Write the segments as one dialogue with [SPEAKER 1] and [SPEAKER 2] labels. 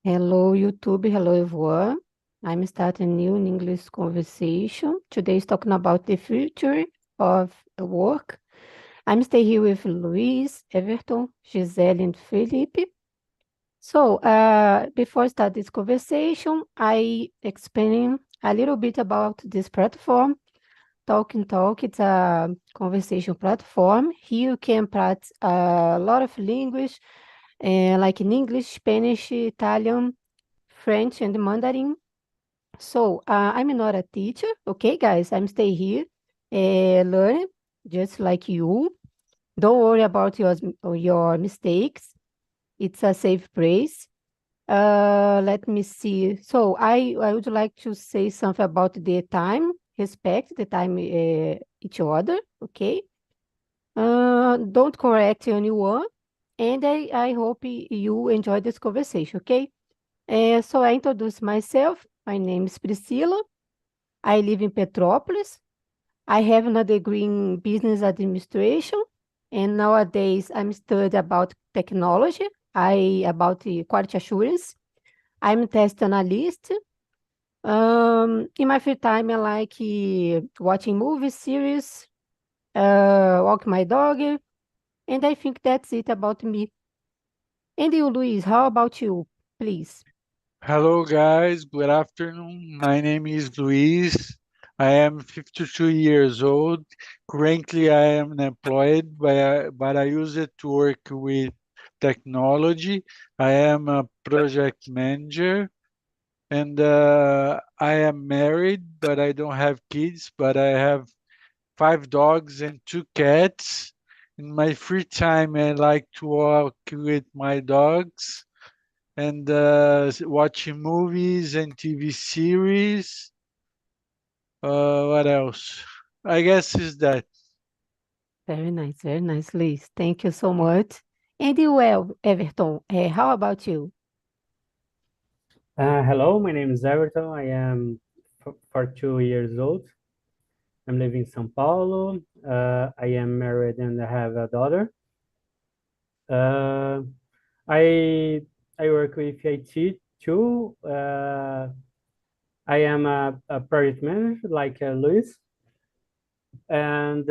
[SPEAKER 1] Hello, YouTube. Hello, everyone. I'm starting new in English conversation. Today is talking about the future of work. I'm stay here with Luis, Everton, Gisele, and Felipe. So, before I start this conversation, I explain a little bit about this platform. Talk and Talk, it's a conversation platform. Here you can practice a lot of language, like in English, Spanish, Italian, French, and Mandarin. So I'm not a teacher, okay, guys? I'm stay here, learn just like you. Don't worry about your mistakes. It's a safe place. Let me see. So I would like to say something about the time. Respect the time each other, okay? Don't correct anyone. And I hope you enjoy this conversation, okay? So I introduce myself. My name is Priscila. I live in Petrópolis. I have a degree in business administration, and nowadays I'm studying about technology. I about the quality assurance. I'm test analyst. In my free time, I like watching movies, series, walk my dog, and I think that's it about me. And you, Luis, how about you, please?
[SPEAKER 2] Hello, guys. Good afternoon. My name is Luis. I am 52 years old. Currently, I am employed, but I use it to work with technology. I am a project manager, and I am married, but I don't have kids, but I have five dogs and two cats. In my free time, I like to walk with my dogs and watching movies and TV series. What else? I guess is that.
[SPEAKER 1] Very nice, Luis. Thank you so much. And you, Everton, how about you?
[SPEAKER 3] Hello, my name is Everton. I am 42 years old. I'm living in São Paulo. I am married and I have a daughter. Uh, I I work with IT too. I am a project manager like Luis, and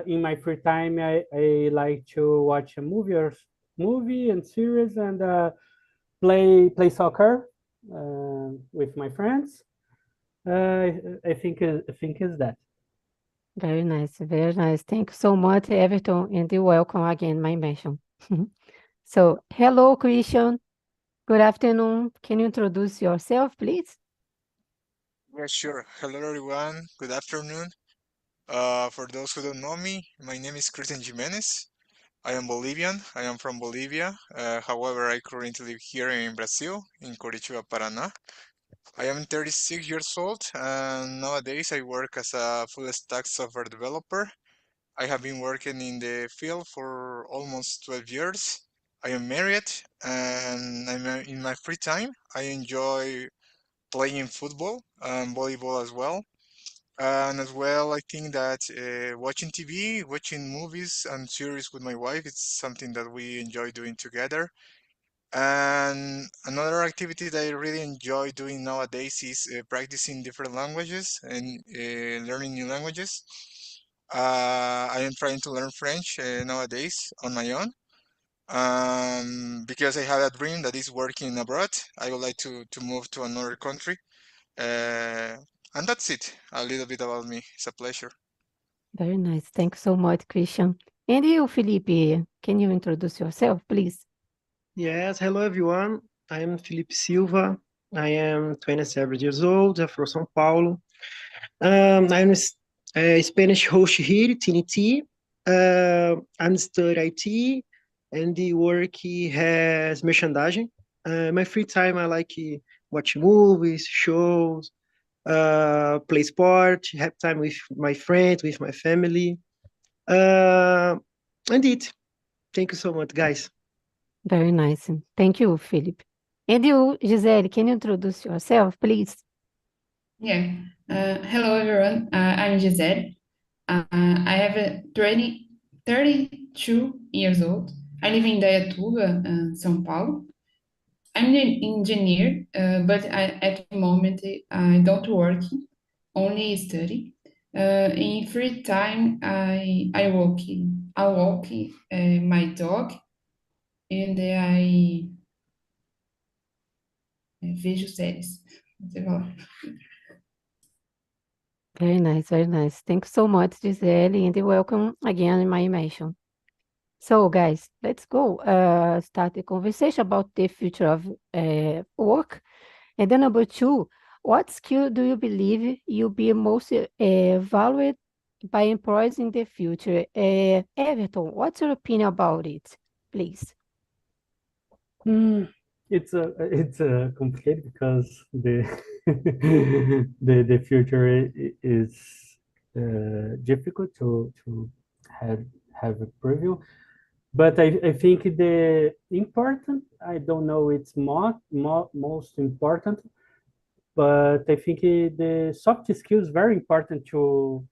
[SPEAKER 3] in my free time, I like to watch a movie and series and play soccer with my friends. I think is that.
[SPEAKER 1] Very nice, very nice. Thank you so much, Everton, and you welcome again, my mention. So, hello, Christian. Good afternoon. Can you introduce yourself, please?
[SPEAKER 4] Yeah, sure. Hello, everyone. Good afternoon. For those who don't know me, my name is Christian Jimenez. I am Bolivian. I am from Bolivia. However, I currently live here in Brazil, in Curitiba, Paraná. I am 36 years old, and nowadays I work as a full stack software developer. I have been working in the field for almost 12 years. I am married, and in my free time, I enjoy playing football and volleyball as well. And as well, I think that watching TV, watching movies and series with my wife, it's something that we enjoy doing together. And another activity that I really enjoy doing nowadays is practicing different languages and learning new languages. I am trying to learn French nowadays on my own. Because I have a dream that is working abroad. I would like to move to another country. Uh, and that's it. A little bit about me. It's a pleasure.
[SPEAKER 1] Very nice. Thank you so much, Christian. And you, Felipe, can you introduce yourself, please?
[SPEAKER 5] Yes, hello everyone. I am Felipe Silva. I am 27 years old. I'm from São Paulo. I'm a Spanish host here at TNT. I'm studying IT and the work has merchandising. My free time, I like watch movies, shows, play sport, have time with my friends, with my family. Uh, and it. Thank you so much, guys.
[SPEAKER 1] Very nice. Thank you, Felipe. And you, Gisele, can you introduce yourself, please?
[SPEAKER 6] Yeah. Hello, everyone. I'm Gisele. I have 32 years old. I live in Dayatuba, São Paulo. I'm an engineer, but at the moment I don't work, only study. In free time, I walk my dog, and I vejo séries. Você fala.
[SPEAKER 1] Very nice, very nice. Thank you so much, Gisele, and welcome again in my immersion. So, guys, let's go start the conversation about the future of work. And then number two, what skill do you believe you'll be most valued by employees in the future? Everton, what's your opinion about it, please?
[SPEAKER 3] It's complicated because the the future is difficult to have a preview. But I think the important, I don't know it's most important, but I think the soft skills very important to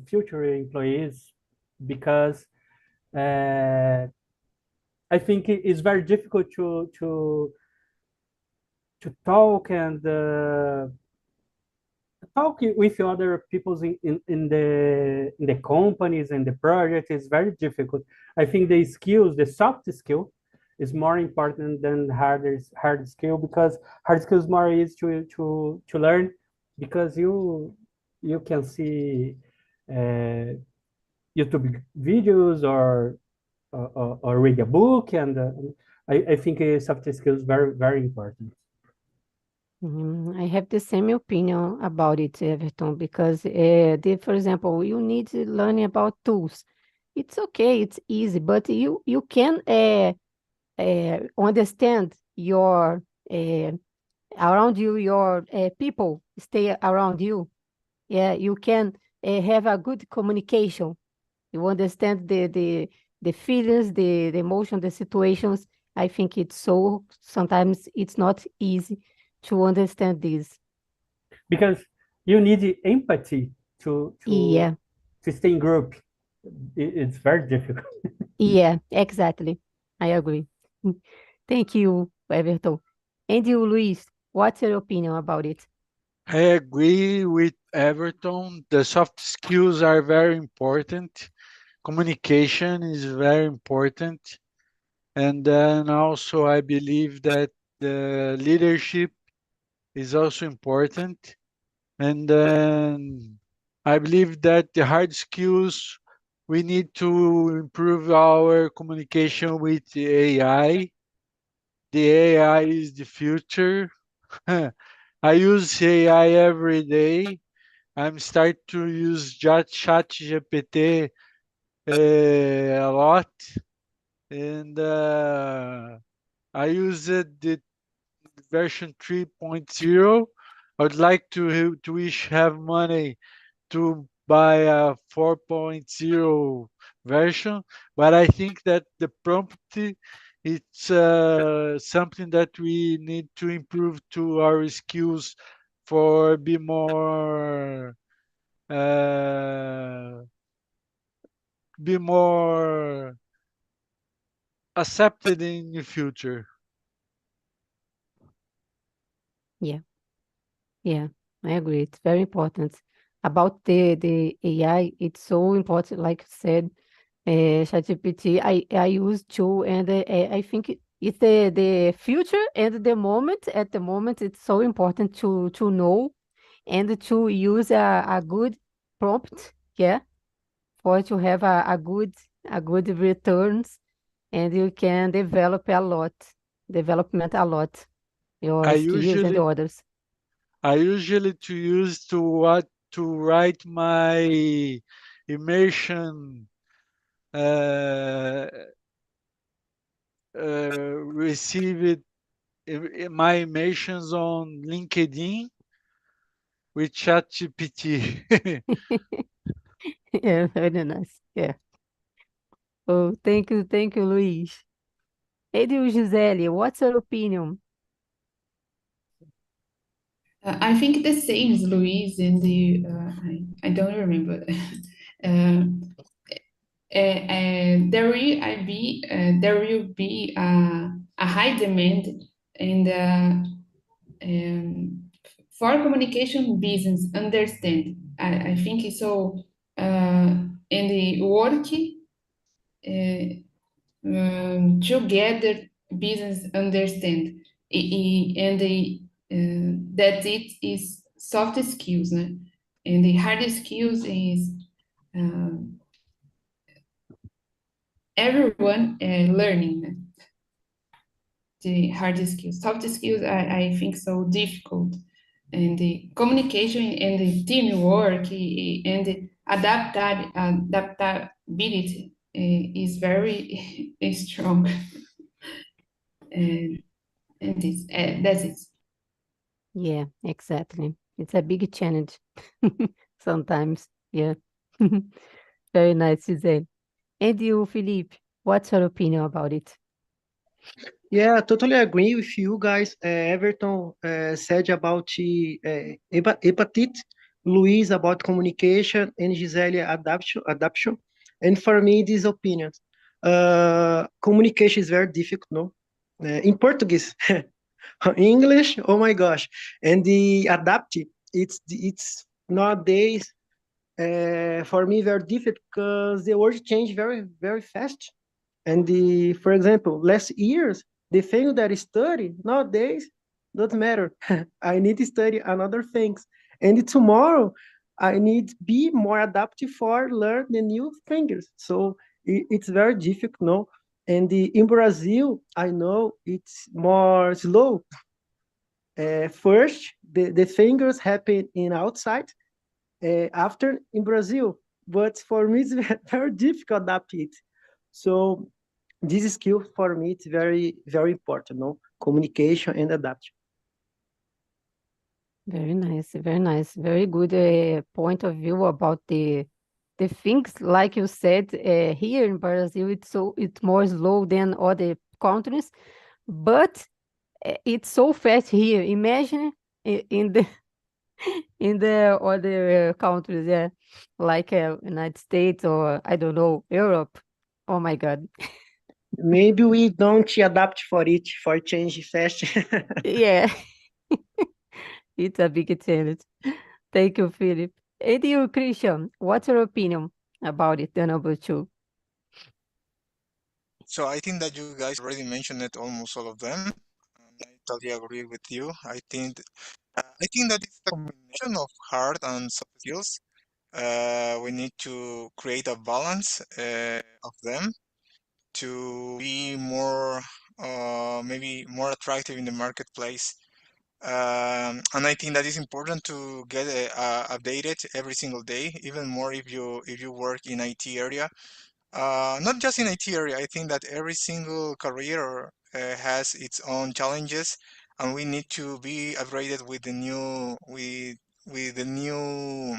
[SPEAKER 3] future employees because I think it's very difficult to talk and talk with other people in the companies and the project is very difficult. I think the skills, the soft skill, is more important than hard skill because hard skill is more easy to learn because you can see YouTube videos or read a book and I think soft skills very important.
[SPEAKER 1] I have the same opinion about it, Everton, because for example, you need to learn about tools. It's okay, it's easy, but you can understand your around you, your people stay around you. Yeah, you can have a good communication. You understand the feelings, the emotion, the situations. I think it's so sometimes it's not easy to understand this.
[SPEAKER 3] Because you need empathy
[SPEAKER 1] Yeah,
[SPEAKER 3] to stay in group. It's very difficult.
[SPEAKER 1] yeah, exactly. I agree. Thank you, Everton. And you, Luis, what's your opinion about it?
[SPEAKER 2] I agree with Everton. The soft skills are very important. Communication is very important. And then also, I believe that the leadership is also important. And then I believe that the hard skills, we need to improve our communication with the AI. The AI is the future. I use AI every day. I'm start to use Chat GPT a lot, and I use the version 3.0. I would like to wish have money to buy a 4.0 version, but I think that the prompt it's something that we need to improve to our skills for uh, be more accepted in the future.
[SPEAKER 1] Yeah, yeah, I agree. It's very important. About the AI, it's so important, like you said, ChatGPT, I use too, and I think it's the future and the moment. At the moment, it's so important to know and to use a good prompt, yeah, for to have a good returns, and you can development a lot,
[SPEAKER 2] I
[SPEAKER 1] your skills and the
[SPEAKER 2] usually
[SPEAKER 1] others.
[SPEAKER 2] I usually to use to write my immersion uh, receive my immersions on LinkedIn with ChatGPT.
[SPEAKER 1] Yeah, very nice. Yeah. Oh, thank you, Luis. And you, Gisele, what's your opinion?
[SPEAKER 6] I think the same as Luis and I don't remember. uh, there will be a high demand and for communication business understand. I think so. In the work together business understand and that it is soft skills, né? And the hard skills is everyone learning, né? The hard skills. Soft skills, I think so difficult. And the communication and the teamwork and the adaptability is very strong. And, that's it.
[SPEAKER 1] Yeah, exactly. It's a big challenge sometimes. Yeah. Very nice, Gisele. And you, Felipe, what's your opinion about it?
[SPEAKER 5] Yeah, totally agree with you guys. Everton said about hepatite, Luis about communication, and Gisele adaptation. And for me, this opinion. Communication is very difficult, no? In Portuguese, English, oh my gosh. And the adapt, it's nowadays for me very difficult because the world change very, very fast. And for example, last years, the thing that I study nowadays doesn't matter. I need to study another things. And tomorrow, I need to be more adaptive for learn the new things. So it's very difficult, no? And in Brazil, I know it's more slow. First, the things happen in outside, after in Brazil. But for me, it's very difficult to adapt it. So this skill for me it's very very important, no? Communication and adaptation.
[SPEAKER 1] Very nice, very nice. Very good point of view about the things. Like you said, here in Brazil, it's more slow than other countries, but it's so fast here. Imagine in the in the other countries, yeah, like United States or I don't know, Europe. Oh my God.
[SPEAKER 5] Maybe we don't adapt for it for change fast.
[SPEAKER 1] Yeah, it's a big challenge. Thank you, Philip. And you, Christian, what's your opinion about it, the number two?
[SPEAKER 4] So I think that you guys already mentioned it, almost all of them. And I totally agree with you. I think that it's a combination of hard and soft skills. We need to create a balance of them to be more, maybe more attractive in the marketplace. And I think that is important to get updated every single day, even more if you work in IT area. Not just in IT area. I think that every single career has its own challenges, and we need to be upgraded with with the new,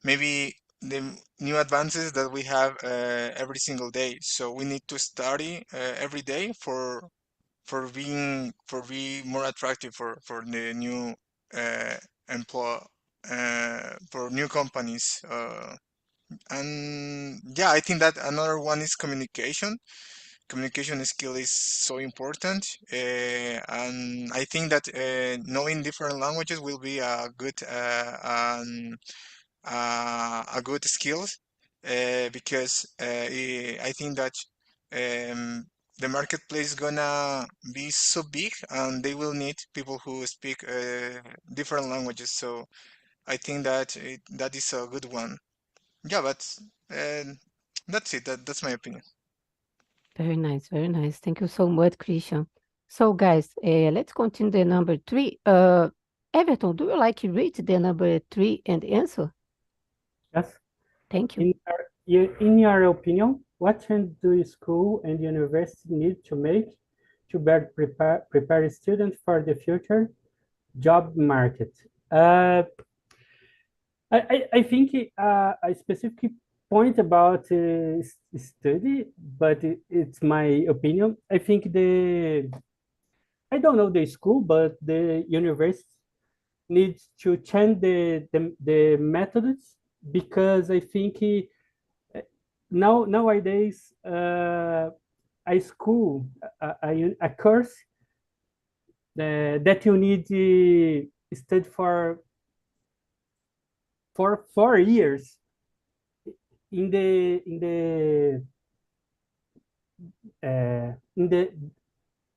[SPEAKER 4] maybe the new advances that we have every single day. So we need to study every day for being more attractive for the new uh, employ for new companies. And yeah, I think that another one is communication. Communication skill is so important, and I think that knowing different languages will be a good skills, because I think that um, the marketplace is gonna be so big, and they will need people who speak different languages. So I think that that is a good one. Yeah, but uh, that's it. That's my opinion.
[SPEAKER 1] Very nice, very nice. Thank you so much, Christian. So, guys, let's continue the number three. Everton, do you like to read the number three and answer?
[SPEAKER 3] Yes.
[SPEAKER 1] Thank you.
[SPEAKER 3] In your opinion, what change do school and university need to make to better prepare students for the future job market? I think a specific point about study, but it's my opinion. I think I don't know the school, but the university needs to change the methods, because I think nowadays a school, a course that you need to study for 4 years in the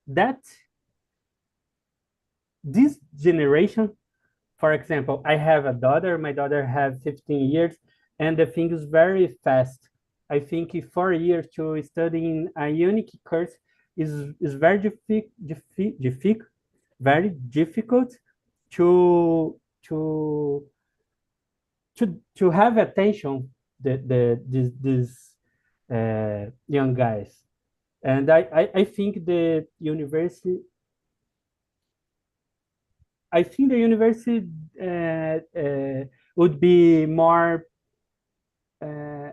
[SPEAKER 3] that this generation. For example, I have a daughter. My daughter have 15 years, and the thing is very fast. I think 4 years to studying a unique course is very very difficult to to to have attention these young guys. And I think the university would be more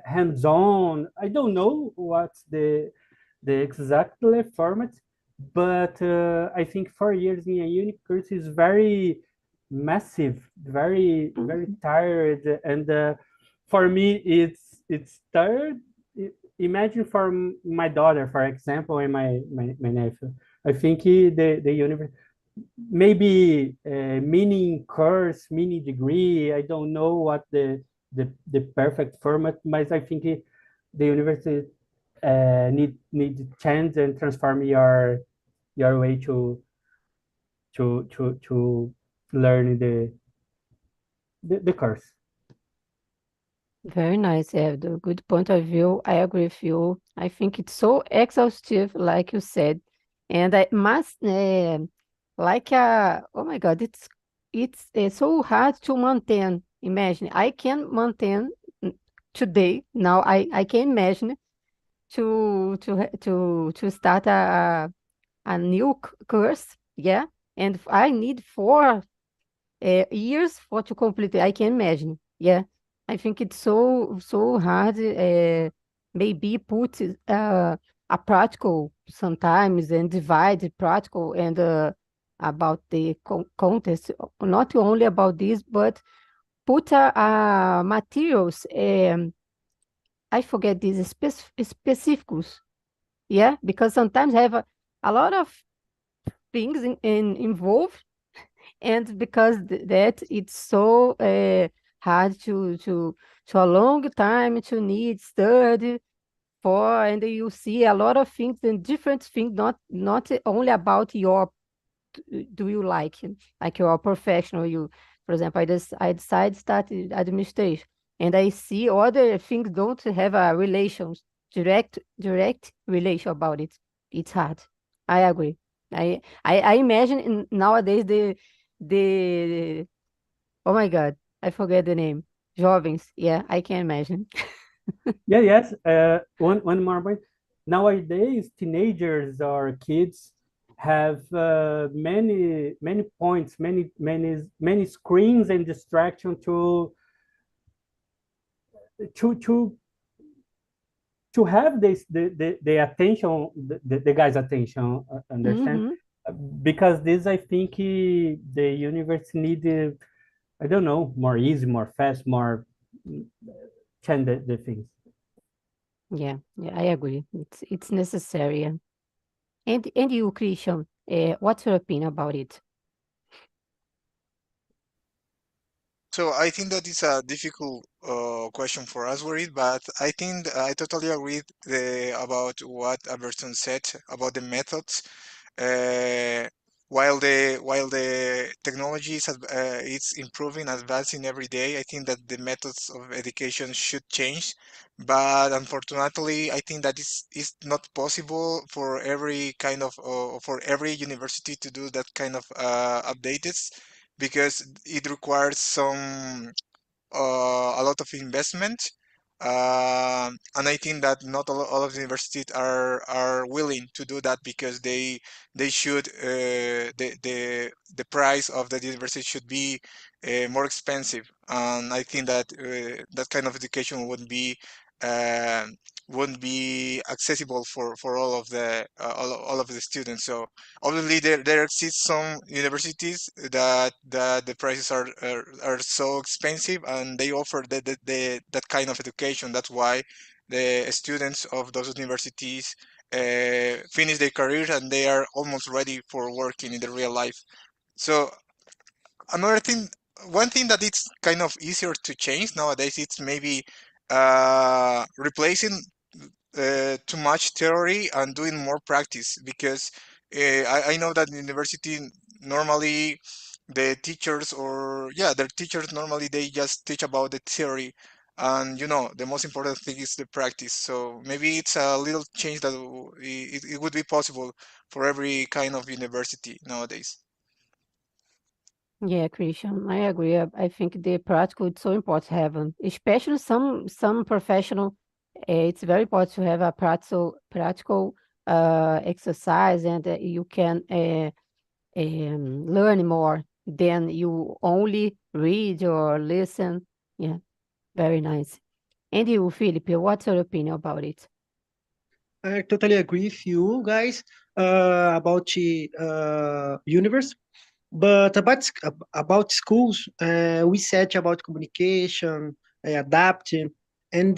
[SPEAKER 3] hands-on. I don't know what's the exact format, but I think 4 years in a unique course is very massive, very tired, and for me it's tired. Imagine for my daughter, for example, and my nephew. I think the university maybe mini course, mini degree. I don't know what the perfect format, but I think the university need to change and transform your way to learn the course.
[SPEAKER 1] Very nice. Yeah, the good point of view. I agree with you. I think it's so exhaustive, like you said, and I must oh my God, it's so hard to maintain. Imagine I can maintain today. Now I can imagine to start a new course. Yeah, and I need 4 years for to complete it. I can imagine. Yeah, I think it's so hard. Maybe put a practical sometimes and divide practical and about the contest. Not only about this, but put materials. I forget these specifics. Yeah, because sometimes I have a lot of things involved, and because that it's so hard to a long time to need study for, and you see a lot of things and different things, not only about your do you like your professional. You, for example, I decided to start administration, and I see other things don't have a relations direct relation about it. It's hard. I agree. I imagine nowadays the oh my God, I forget the name. Jovens. Yeah, I can imagine.
[SPEAKER 3] Yeah, yes. One more point. Nowadays, teenagers or kids have many points, many screens and distraction to to to have the attention, the guy's attention. Understand?
[SPEAKER 1] Hmm.
[SPEAKER 3] Because this, I think, the universe needed. I don't know, more easy, more fast, more change the things.
[SPEAKER 1] Yeah, yeah, I agree. It's necessary. Yeah. And you, Christian, what's your opinion about it?
[SPEAKER 4] So I think that is a difficult question for us, Warid, but I think I totally agree about what Alberton said about the methods. Uh, while the technology it's improving, advancing every day, I think that the methods of education should change. But unfortunately, I think that is not possible for every kind of for every university to do that kind of updates because it requires a lot of investment. And I think that not all of the universities are willing to do that because they should the price of the university should be more expensive. And I think that that kind of education uh, wouldn't be accessible for all of all of the students. So obviously, there exist some universities that the prices are so expensive, and they offer that kind of education. That's why the students of those universities finish their career and they are almost ready for working in the real life. So another thing, one thing that it's kind of easier to change nowadays, it's maybe replacing too much theory and doing more practice, because I know that in university normally the teachers, or yeah, the teachers normally they just teach about the theory, and the most important thing is the practice. So maybe it's a little change that it would be possible for every kind of university nowadays.
[SPEAKER 1] Yeah, Christian, I agree. I think the practical is so important to have, especially some professional. It's very important to have a practical exercise, and you can learn more than you only read or listen. Yeah, very nice. And you, Felipe, what's your opinion about it?
[SPEAKER 5] I totally agree with you guys about the universe. But about schools, we said about communication, adapting, and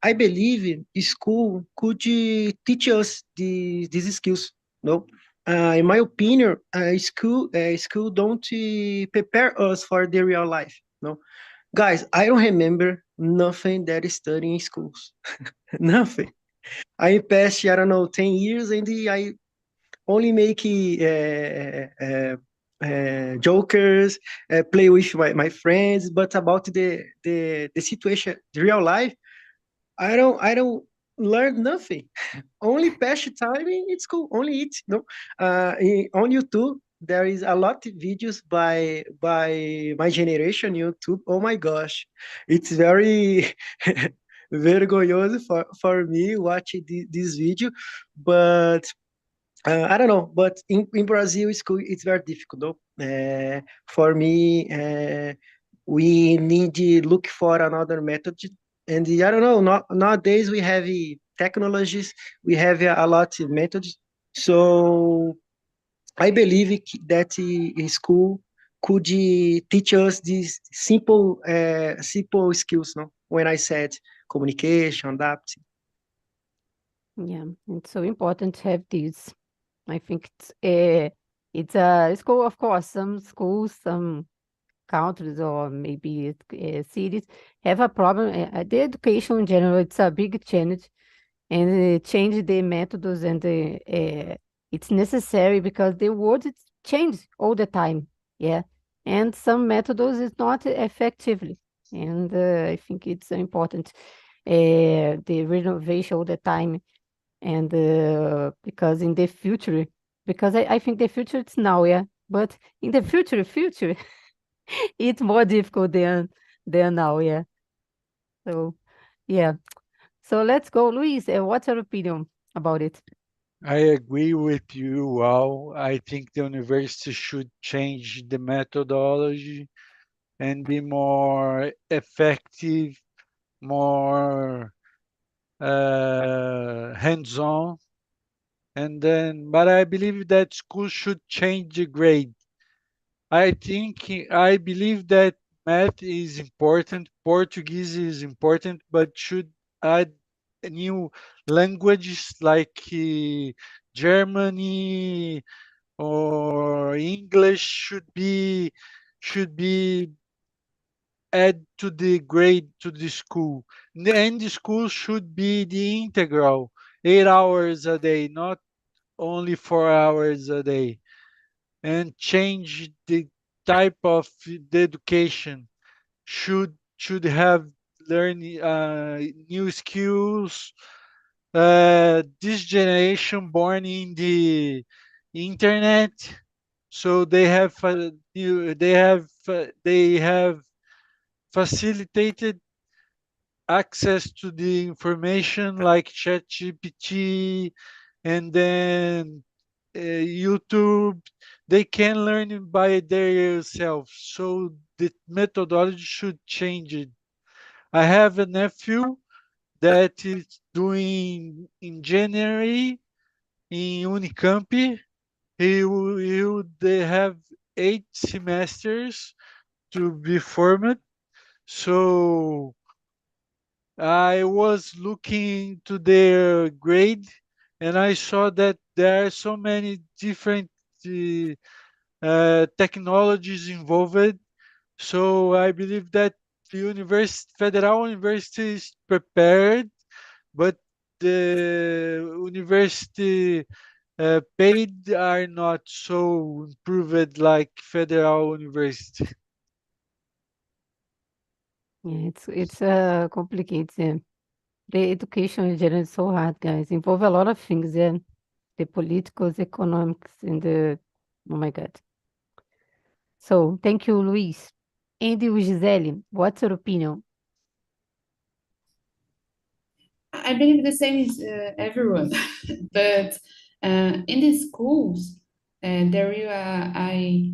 [SPEAKER 5] I believe school could teach us these skills. No, in my opinion, school don't prepare us for the real life. No, guys, I don't remember nothing that is studying in schools. Nothing. I passed, I don't know, 10 years, and I only make jokers, play with my friends, but about the situation, the real life, I don't learn nothing. Only pass time in school, only it. No, on YouTube there is a lot of videos by my generation YouTube. Oh my gosh, it's very vergonhoso for me watching this video, but I don't know, but in Brazil, school it's very difficult. No? For me, we need to look for another method, and I don't know. Nowadays, we have technologies, we have a lot of methods. So I believe that school could teach us these simple skills. No, when I said communication, adapting.
[SPEAKER 1] Yeah, it's so important to have this. I think it's a school, of course. Some schools, some countries, or maybe cities have a problem. The education in general, it's a big change, and change the methods, and it's necessary because the world it's changes all the time. Yeah, and some methods is not effectively, and I think it's important the renovation all the time, and because in the future, because I think the future it's now, yeah, but in the future it's more difficult than now, yeah. So yeah, so let's go, Luis. What's your opinion about it?
[SPEAKER 2] I agree with you, Al. I think the university should change the methodology and be more effective, more hands-on. But I believe that schools should change the grade. I believe that math is important, Portuguese is important, but should add new languages like Germany or English should be add to the grade to the school. And the school should be the integral, 8 hours a day, not only 4 hours a day, and change the type of the education. Should have learn new skills. This generation born in the internet, so they have facilitated access to the information like ChatGPT, and then YouTube. They can learn it by themselves. So the methodology should change it. I have a nephew that is doing engineering in Unicamp. They have 8 semesters to be formed. So I was looking to their grade, and I saw that there are so many different technologies involved. So I believe that the federal university is prepared, but the university paid are not so improved like federal university.
[SPEAKER 1] Yeah, it's complicated. Yeah. The education in general is so hard, guys. Involve a lot of things, yeah. The politicals, economics, and the oh my God. So thank you, Luis. Andy with Gisele, what's your opinion?
[SPEAKER 6] I believe the same as everyone, but in the schools, there will I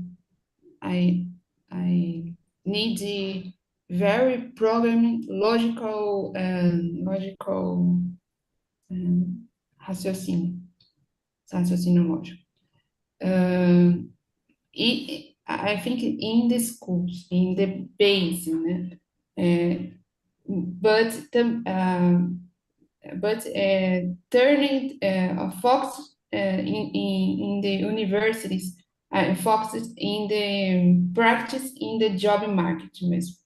[SPEAKER 6] need the very programming logical raciocínio, raciocínio lógico. I think in the schools, in the base, né? But turning a focus in the universities, focus in the practice in the job market mesmo.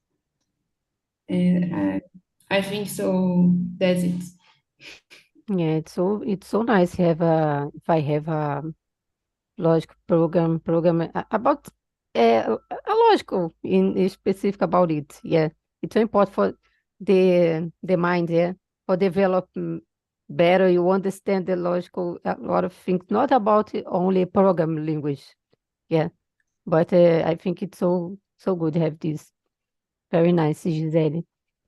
[SPEAKER 6] And I think so. That's it.
[SPEAKER 1] Yeah, it's so nice to have if I have a logic program about a logical in specific about it. Yeah, it's so important for the mind. Yeah, for develop better. You understand the logical a lot of things, not about only program language. Yeah, but I think it's so good to have this. Very nice, Gisele.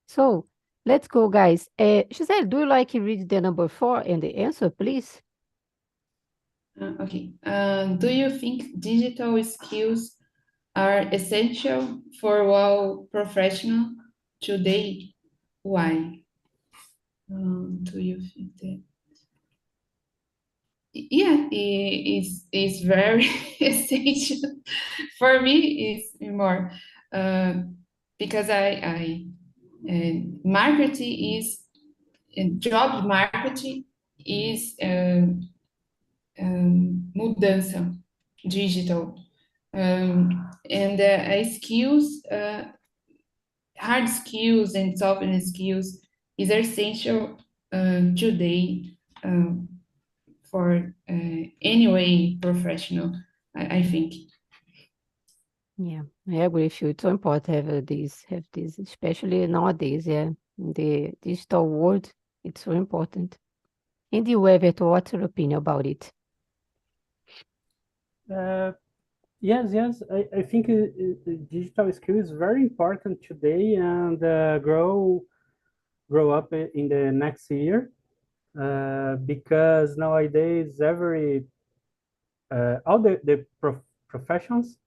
[SPEAKER 1] So let's go, guys. Gisele, do you like to read the number 4 and the answer, please?
[SPEAKER 6] Okay. Do you think digital skills are essential for all professional today? Why? Do you think that? Yeah, it's very essential for me. It's more because I marketing is job marketing is mudança digital and skills hard skills and soft skills is essential today for any professional, I think.
[SPEAKER 1] Yeah, I agree with you. It's so important to have this, especially nowadays, yeah. In the digital world, it's so important. And you, Everton, what's your opinion about it?
[SPEAKER 3] Yes. I think digital skill is very important today and grow up in the next year because nowadays all the professions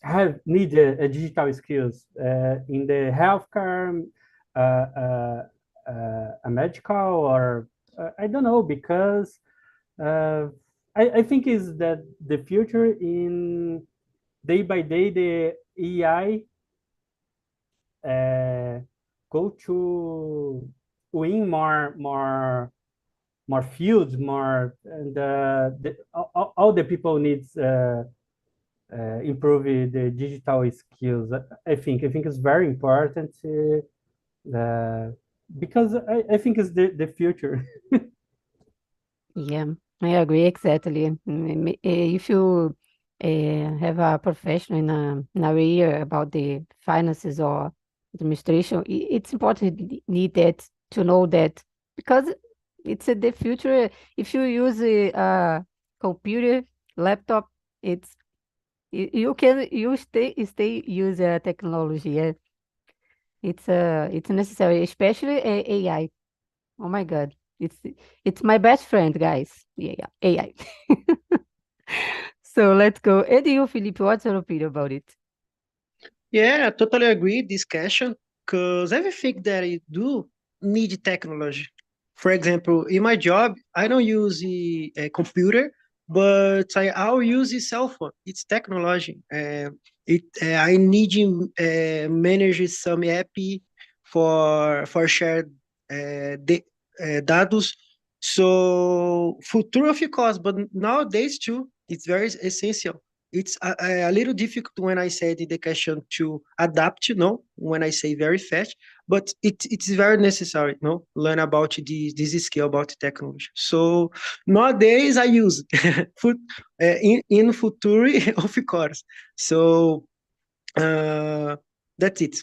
[SPEAKER 3] have need a digital skills in the healthcare, a medical, or I don't know because I think is that the future in day by day the AI go to win more fields, more and all the people needs improve the digital skills. I think it's very important because I think it's the future.
[SPEAKER 1] Yeah, I agree exactly. If you have a profession in a area about the finances or administration, it's important need that to know that because it's the future. If you use a computer, laptop, you can stay use technology. Yeah. It's necessary, especially AI. Oh my God. It's my best friend, guys. Yeah, AI. So let's go. And you, Felipe, what's your opinion about it?
[SPEAKER 5] Yeah, I totally agree this question because everything that I do need technology. For example, in my job, I don't use a computer, but I'll use a cell phone. It's technology. I need to manage some app for shared dados. So future, of course, but nowadays too, it's very essential. It's a little difficult when I say the question to adapt, when I say very fast, but it's very necessary, learn about this skill about technology. So nowadays I use in future, of course. So that's it.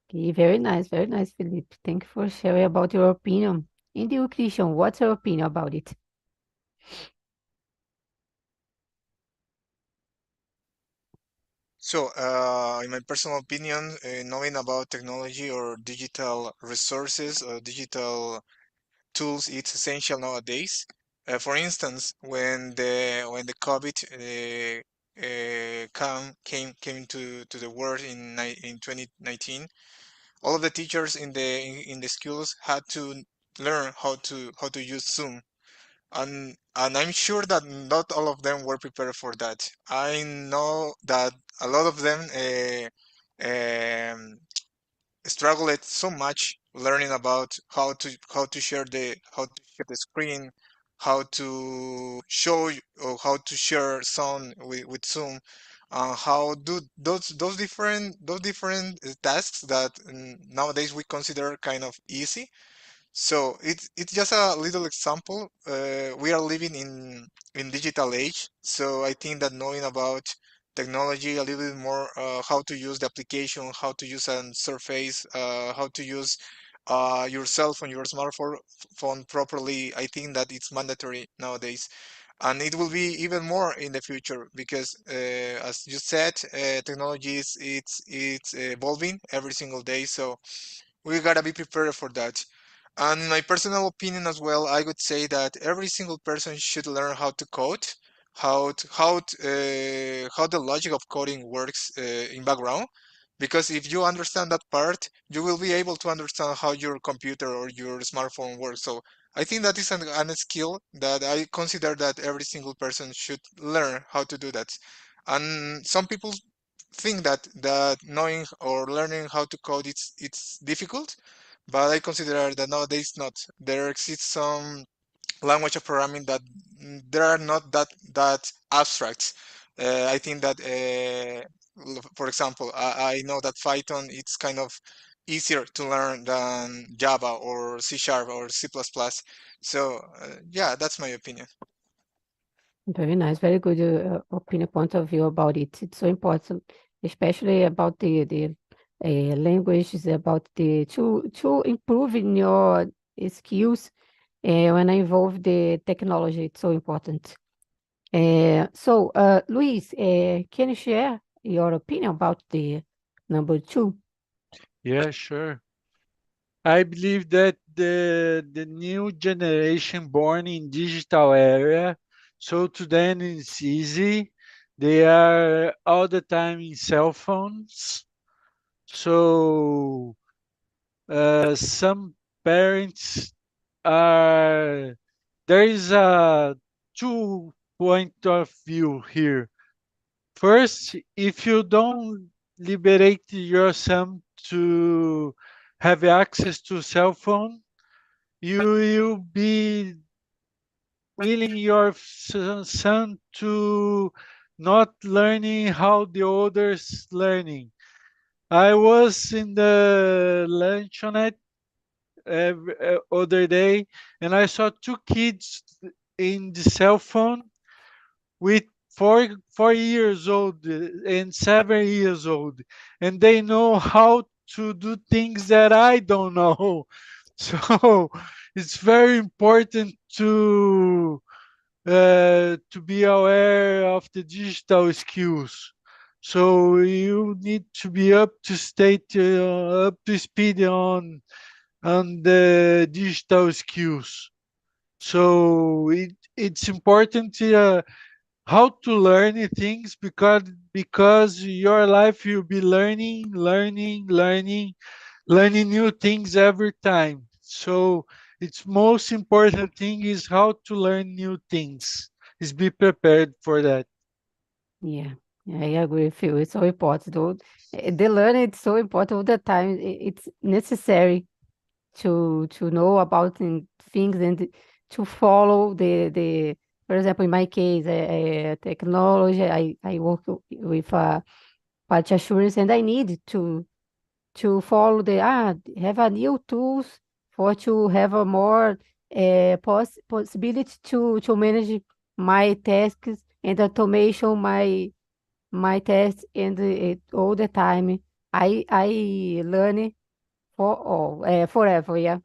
[SPEAKER 1] Okay, very nice, Felipe. Thank you for sharing about your opinion. And you, Christian, what's your opinion about it?
[SPEAKER 4] So, in my personal opinion, knowing about technology or digital resources or digital tools, it's essential nowadays. For instance, when the COVID came into the world in 2019, all of the teachers in the schools had to learn how to use Zoom, and I'm sure that not all of them were prepared for that. I know that a lot of them struggled so much learning about how to share the screen, how to show or how to share sound with Zoom, how do those different tasks that nowadays we consider kind of easy. So it's just a little example. We are living in digital age, so I think that knowing about technology a little bit more, how to use the application, how to use a surface, how to use your cell phone, your smartphone phone properly, I think that it's mandatory nowadays. And it will be even more in the future because, as you said, technology it's evolving every single day. So we gotta be prepared for that. And in my personal opinion as well, I would say that every single person should learn how to code, how the logic of coding works in background. Because if you understand that part, you will be able to understand how your computer or your smartphone works. So I think that is an skill that I consider that every single person should learn how to do that. And some people think that knowing or learning how to code it's difficult, but I consider that nowadays not. There exists some language of programming that they are not that abstract. I think that, for example, I know that Python it's kind of easier to learn than Java or C Sharp or C++. So yeah, that's my opinion.
[SPEAKER 1] Very nice, very good opinion, point of view about it. It's so important, especially about the languages, about the to improve in your skills when I involve the technology. It's so important. So, Luis, can you share your opinion about the number 2?
[SPEAKER 2] Yeah, sure. I believe that the new generation born in digital era, so to them it's easy. They are all the time in cell phones. So some parents are there is a two point of view here. First, if you don't liberate your son to have access to cell phone, you will be willing your son to not learning how the others learning. I was in the luncheonette other day, and I saw two kids in the cell phone with 4 years old and 7 years old, and they know how to do things that I don't know. So it's very important to be aware of the digital skills. So you need to be up to speed on the digital skills. So it's important how to learn things because your life you'll be learning new things every time. So its most important thing is how to learn new things. Is be prepared for that.
[SPEAKER 1] Yeah, I agree with you. It's so important. The learning is so important all the time. It's necessary. to know about things and to follow the for example, in my case, technology. I work with quality assurance, and I need to follow have a new tools for to have a more possibility to manage my tasks and automation my tasks, and all the time I learn for all forever, yeah.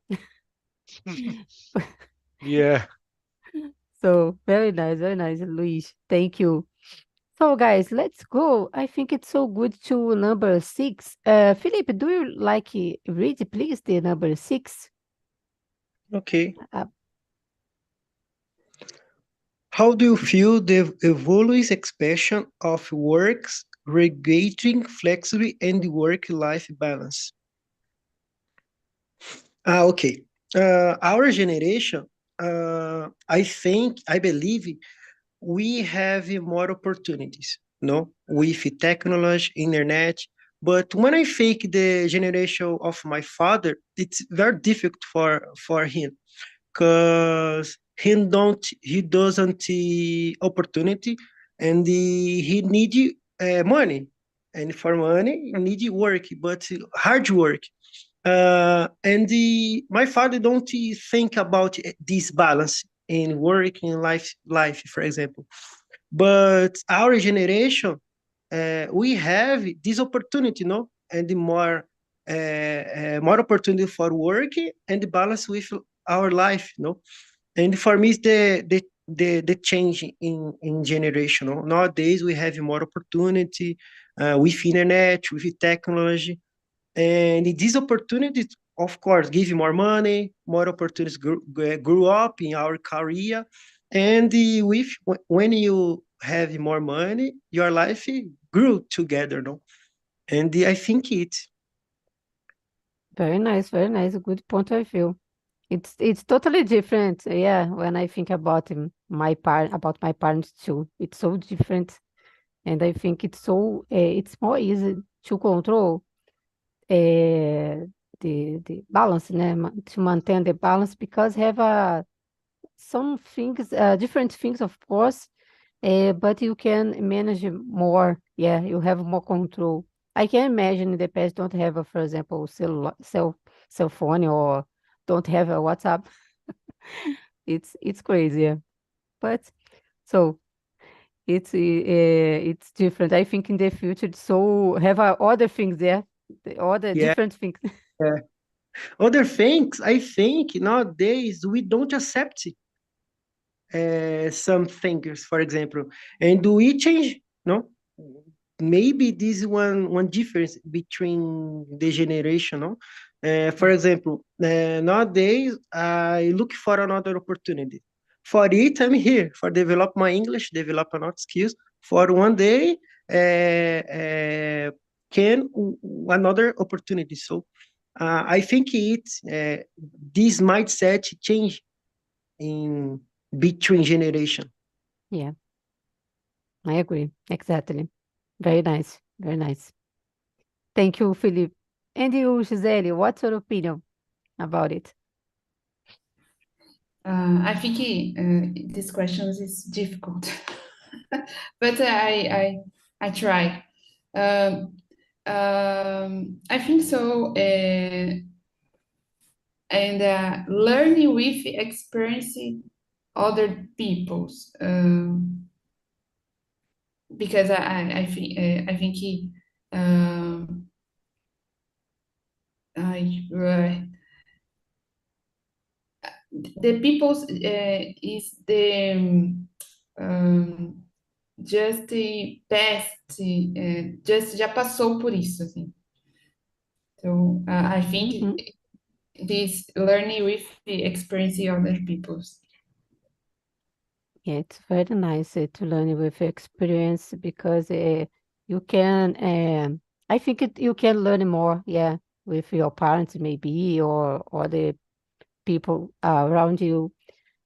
[SPEAKER 2] Yeah.
[SPEAKER 1] So very nice, Luis. Thank you. So guys, let's go. I think it's so good to number 6. Felipe, do you like read please the number 6?
[SPEAKER 5] Okay.
[SPEAKER 1] Uh,
[SPEAKER 5] How do you feel the evolving expression of works regulating flexibility and work-life balance? Okay. Our generation, I believe we have more opportunities, no, with technology, internet. But when I think the generation of my father, it's very difficult for him because he doesn't see opportunity, and he need money, and for money he need work, but hard work. My father don't think about this balance in work and life, for example. But our generation, we have this opportunity, no, and more opportunity for work and balance with our life, no. And for me, it's the change in generation. No? Nowadays, we have more opportunity with internet, with technology, and these opportunities, of course, give you more money, more opportunities grew up in our career. And when you have more money, your life grew together, no? And I think
[SPEAKER 1] Very nice, very nice. Good point of view. It's totally different. Yeah, when I think about about my parents too. It's so different, and I think it's more easy to control the balance, né? To maintain the balance because have some things, different things, of course, but you can manage more. Yeah, you have more control. I can imagine in the past don't have, for example, cell phone or don't have a WhatsApp. It's crazy, yeah. But so it's different. I think in the future, so have other things there, the other
[SPEAKER 5] yeah.
[SPEAKER 1] different things.
[SPEAKER 5] Other things, I think nowadays we don't accept some things, for example, and we change, no? Maybe this is one difference between the generation, no? For example, nowadays I look for another opportunity. For it, I'm here for develop my English, develop another skills. For one day, can another opportunity. So I think this mindset change in between generation.
[SPEAKER 1] Yeah, I agree. Exactly. Very nice. Very nice. Thank you, Philip. And you, Gisele, what's your opinion about it?
[SPEAKER 6] I think this question is difficult, but I try. Um, I think so, and learning with experiencing other people's, because I think I the people's is the just the past, just já passou por isso, assim. So I think
[SPEAKER 1] Mhm.
[SPEAKER 6] this learning with the experience of other people's.
[SPEAKER 1] Yeah, it's very nice to learn with experience because you can, I think you can learn more, yeah, with your parents maybe or other people around you.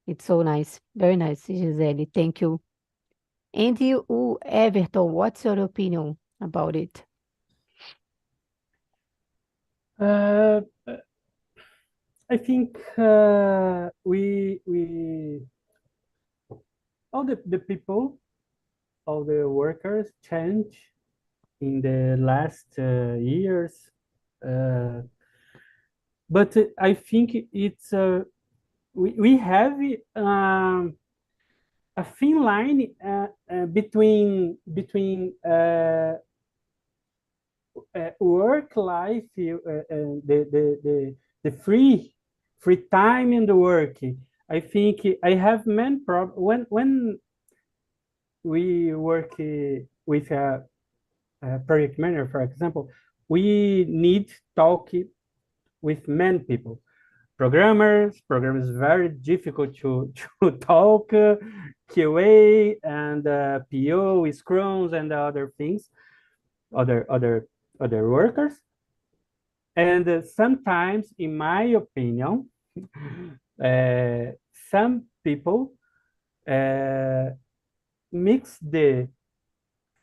[SPEAKER 1] It's so nice. Very nice, Gisele. Thank you. And you, Everton, what's your opinion about it?
[SPEAKER 3] Uh, I think all the people, all the workers change in the last years, but I think it's we have a thin line between work life, the free time and the work. I think I have many problems when we work with a project manager, for example. We need talk with many people. Programmers very difficult to talk, QA and PO, Scrums and other things, other workers. And sometimes, in my opinion, some people mix the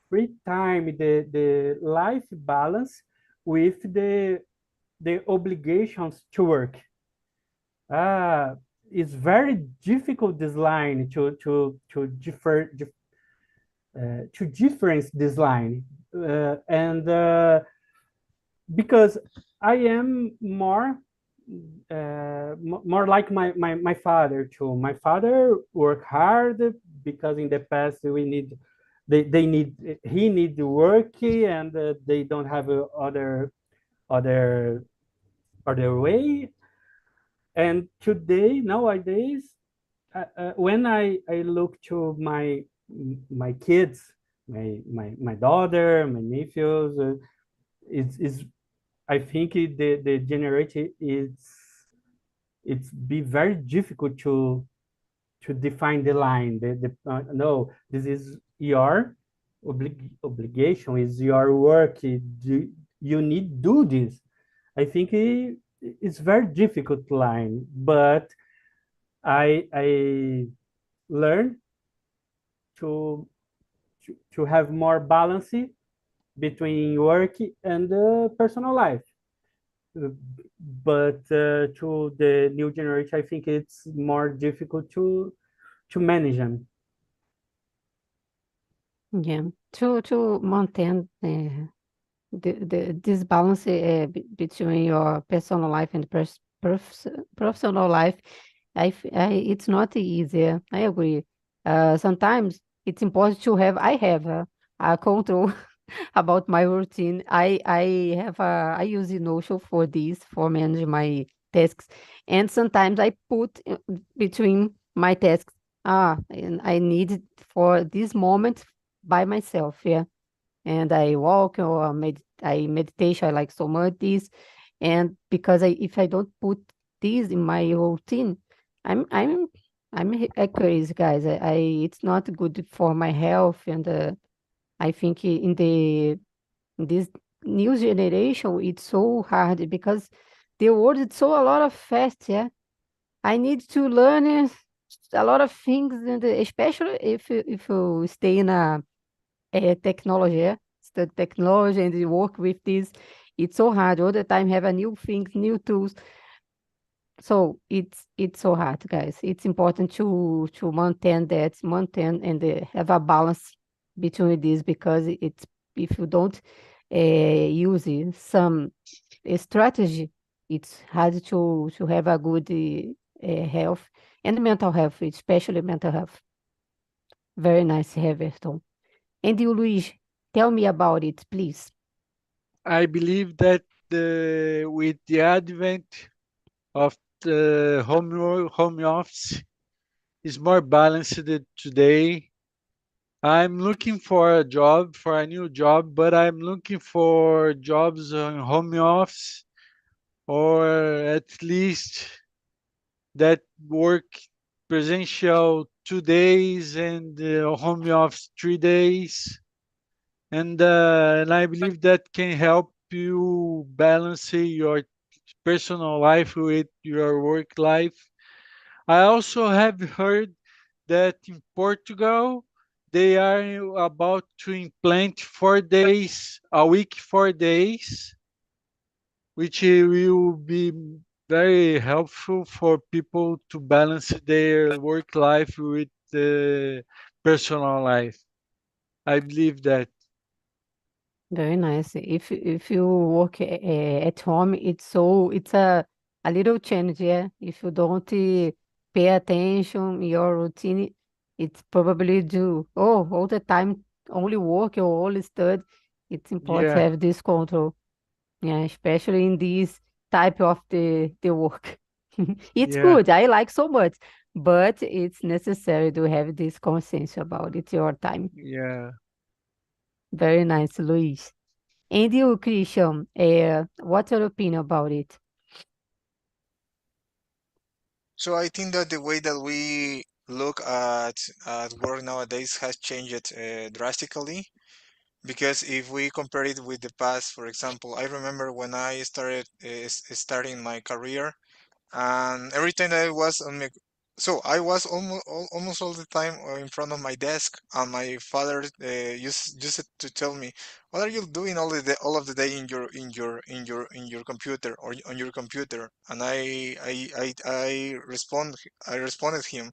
[SPEAKER 3] free time, the life balance with the obligations to work. It's very difficult this line to difference this line, and because I am more like my father too. My father worked hard because in the past they need he need to work, and they don't have other other way. And today, nowadays, when I look to my kids, my daughter, my nephews, it's I think the generation it's be very difficult to define the line. No, this is your obligation, is your work. You need do this. I think it's very difficult line, but I learned to to have more balance between work and personal life. But to the new generation, I think it's more difficult to manage them.
[SPEAKER 1] Yeah, to maintain this balance between your personal life and professional life, it's not easy. I agree. Sometimes it's important to have. I have a control about my routine. I use Notion for this for manage my tasks, and sometimes I put between my tasks. And I need it for this moment by myself. Yeah, and I walk or I meditation. I like so much this, and because if I don't put this in my routine, I'm I'm I'm crazy, guys. It's not good for my health, and I think in this new generation it's so hard because the world is so a lot of fast. Yeah, I need to learn a lot of things, and especially if you stay in a technology, yeah? Study technology and you work with this. It's so hard all the time. Have a new things, new tools. So it's so hard, guys. It's important to maintain and have a balance between this because it's if you don't use some strategy, it's hard to have a good health and mental health, especially mental health. Very nice, Everton. And you, Luis, tell me about it, please.
[SPEAKER 2] I believe that with the advent of the home office is more balanced today. I'm looking for a job, for a new job, but I'm looking for jobs on home office or at least that work presential 2 days and home office 3 days. And I believe that can help you balance your personal life with your work life. I also have heard that in Portugal, they are about to implant 4 days, a week, 4 days, which will be very helpful for people to balance their work life with the personal life. I believe that.
[SPEAKER 1] Very nice. If you work at home, it's a little change, yeah. If you don't pay attention your routine, it's probably do all the time only work or only study. It's important to
[SPEAKER 2] Yeah,
[SPEAKER 1] have this control. Yeah, especially in this type of the work. It's
[SPEAKER 2] yeah,
[SPEAKER 1] good. I like so much, but it's necessary to have this conscience about it your time.
[SPEAKER 2] yeah.
[SPEAKER 1] Very nice, Luis. And you, Christian, what's your opinion about it?
[SPEAKER 4] So I think that the way that we look at work nowadays has changed drastically. Because if we compare it with the past, for example, I remember when I started starting my career, and every time I was on my, so I was almost all the time in front of my desk, and my father used to tell me, "What are you doing all of the day in your computer or on your computer?" And I responded him,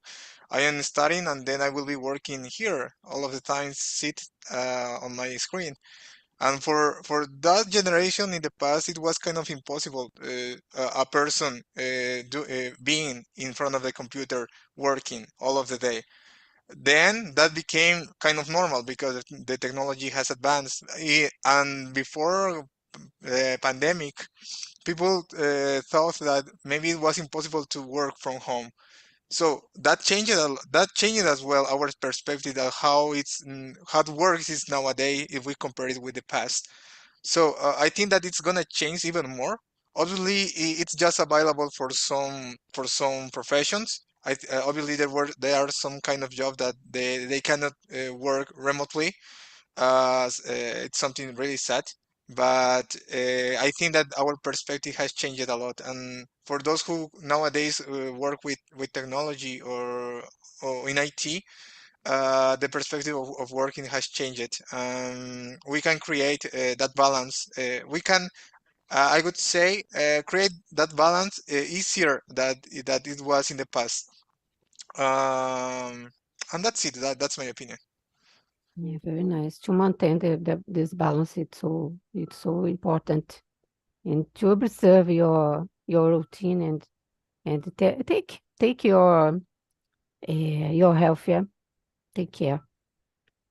[SPEAKER 4] "I am studying, and then I will be working here all of the time, sit on my screen." And for that generation in the past, it was kind of impossible. A person being in front of the computer working all of the day. Then that became kind of normal because the technology has advanced. And before the pandemic, people thought that maybe it was impossible to work from home. So that changed that changed as well our perspective of how it works is nowadays if we compare it with the past. So I think that it's gonna change even more. Obviously, it's just available for some professions. Obviously there are some kind of job that they cannot work remotely. It's something really sad, but I think that our perspective has changed a lot. And for those who nowadays work with technology or in IT, the perspective of working has changed. We can create that balance. We can, I would say, create that balance easier that it was in the past. Um, and that's it. That's my opinion.
[SPEAKER 1] Yeah, very nice. To maintain this balance, it's so important. And to observe your routine and take your health, yeah. Take care.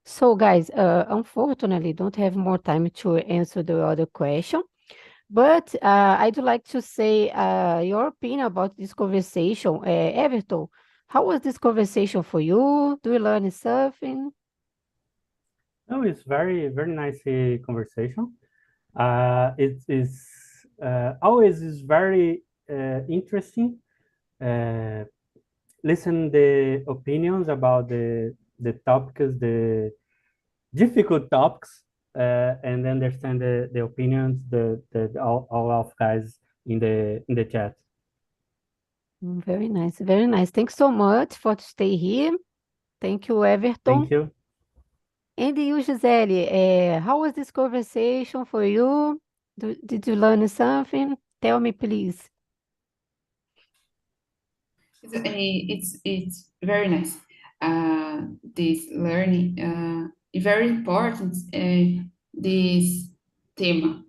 [SPEAKER 1] So, guys, unfortunately, don't have more time to answer the other question. But I'd like to say your opinion about this conversation. Everton, how was this conversation for you? Do you learn something?
[SPEAKER 3] No, it's very nice conversation. It is always is very interesting. Uh, Listen the opinions about the topics, the difficult topics, and understand the opinions the all of guys in the chat.
[SPEAKER 1] Very nice, very nice. Thanks so much for to stay here. Thank you, Everton.
[SPEAKER 3] Thank you.
[SPEAKER 1] And you, Gisele, how was this conversation for you? Did you learn something? Tell me, please.
[SPEAKER 6] It's very nice. This learning very important. This theme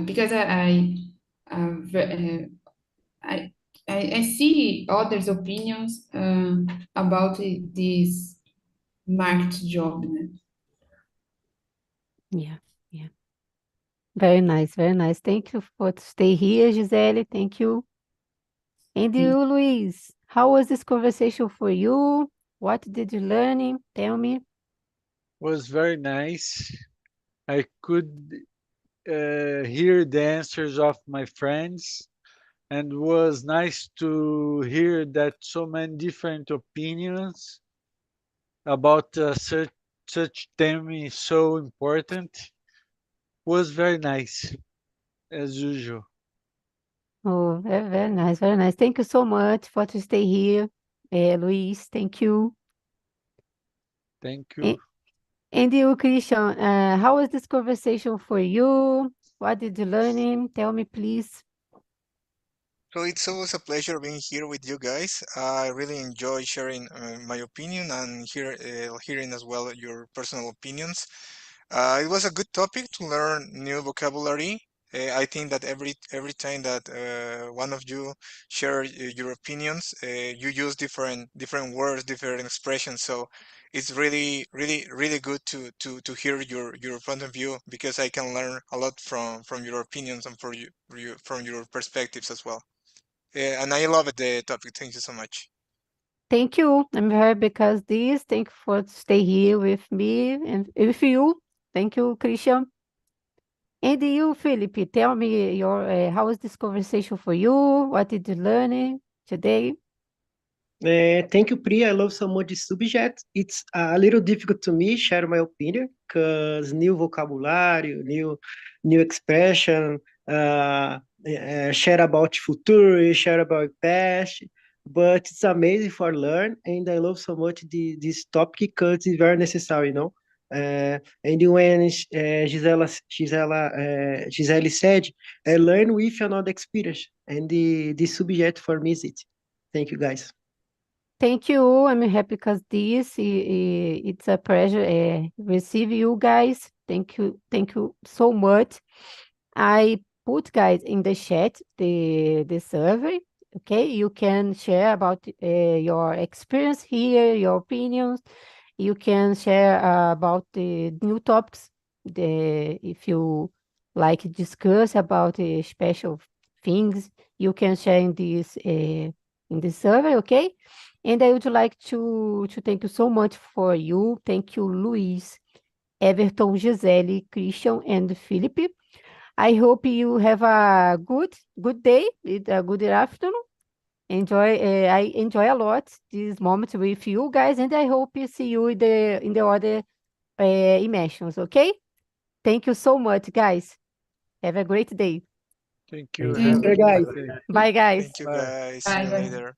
[SPEAKER 6] because uh, I, I see others' opinions about this market job. Né?
[SPEAKER 1] Yeah, yeah. Very nice, very nice. Thank you for to stay here, Gisele. Thank you. And you, Luis, how was this conversation for you? What did you learn? Tell me.
[SPEAKER 2] Was very nice. I could hear the answers of my friends, and was nice to hear that so many different opinions about such theme is so important. Was very nice as usual.
[SPEAKER 1] Oh, very, very nice, very nice. Thank you so much for to stay here, Luis. Thank you.
[SPEAKER 2] Thank
[SPEAKER 1] A-
[SPEAKER 2] you.
[SPEAKER 1] And you, Christian, how was this conversation for you? What did you learn? Tell me, please.
[SPEAKER 4] So it's always a pleasure being here with you guys. I really enjoy sharing my opinion and hearing as well your personal opinions. It was a good topic to learn new vocabulary. I think that every time that one of you share your opinions, you use different words, different expressions. So it's really good to hear your point of view because I can learn a lot from your opinions and from your perspectives as well. And I love it, the topic. Thank you so much.
[SPEAKER 1] Thank you. I'm very because this. Thank you for stay here with me and with you. Thank you, Christian. And you, Felipe, tell me your how was this conversation for you? What did you learn today?
[SPEAKER 5] Thank you, Pri. I love so much this subject. It's a little difficult to me share my opinion because new vocabulary, new expression, share about future, share about past. But it's amazing for learn, and I love so much this topic because it's very necessary, you know. And when Gisele said, I learn with another experience, and the subject for me is it. Thank you, guys.
[SPEAKER 1] Thank you. I'm happy because it's a pleasure receive you guys. Thank you so much. I put guys in the chat the survey. Okay, you can share about your experience here, your opinions. You can share about the new topics. If you like discuss about special things, you can share in this survey. Okay, and I would like to thank you so much for you. Thank you, Luis, Everton, Gisele, Christian, and Philip. I hope you have a good day, a good afternoon. I enjoy a lot this moment with you guys, and I hope to see you in the other immersions. Okay? Thank you so much, guys. Have a great day.
[SPEAKER 2] Thank you.
[SPEAKER 3] Thank
[SPEAKER 2] Have a
[SPEAKER 6] you.
[SPEAKER 3] you.
[SPEAKER 5] Hey,
[SPEAKER 2] nice
[SPEAKER 5] guys.
[SPEAKER 2] day.
[SPEAKER 1] Bye, guys.
[SPEAKER 4] Thank you
[SPEAKER 2] Bye.
[SPEAKER 4] guys. See
[SPEAKER 6] Bye,
[SPEAKER 4] you
[SPEAKER 6] bye.
[SPEAKER 4] later.